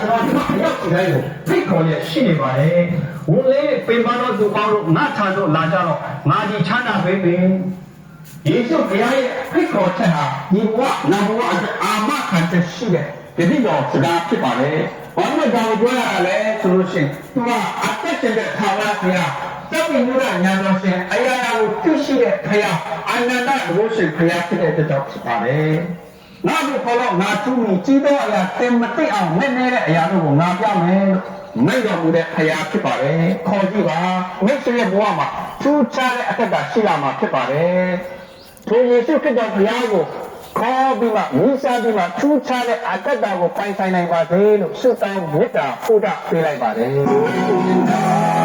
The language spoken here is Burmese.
တော်ဒီမှာအရောက်ဒီတိုင်းကိုဖိတ်ခေါ်ရရှိနေပါတယ်ဝန်လေးပင်ပန်းတော်သူပေါင်းတို့ငါထံတို့လာကြတော့ငါကြီးချမ်းသာပေးမယ်ယေရှုဘုရားရဲ့ဖိတ်ခေါ်ချက်ဟာဒီဘဝနံဘဝအတွက်အာမခံချက်ရှိတယ်ဒီလိုတော့စကားဖြစ်ပါလေဘာလို့ကြောင်ပြောရတာလဲဆိုလို့ရှိရင်သူကအသက်ရှင်တဲ့ထာဝရဘုရားတောင်းမြတ်ညာတော်ရှင်အရာရာကိုသိရှိတဲ့ဘုရားအာနန္ဒဘုရှင်ဘုရားဖြစ်တဲ့အတွက်ကြောင့်ဖြစ်ပါတယ်ငါတို့ခေါ်တော့ငါသူ့မိကြီးသောအရာတင်မသိအောင်နဲ့နေတဲ့အရာတို့ကိုငါပြမယ်မိတ်တော်မူတဲ့ဖရာဖြစ်ပါတယ်ခေါ်ကြည့်ပါမိတ်ဆွေရဲ့ဘဝမှာထူးခြားတဲ့အတ္တတာရှိလာမှာဖြစ်ပါတယ်ထိုယေရှုခရစ်တော်ဘုရားကိုခေါ်ပြီးမှမိစားပြီးမှထူးခြားတဲ့အတ္တတာကိုပိုင်ဆိုင်နိုင်ပါစေလို့ဆုတောင်းမေတ္တာပို့တာပေးလိုက်ပါတယ်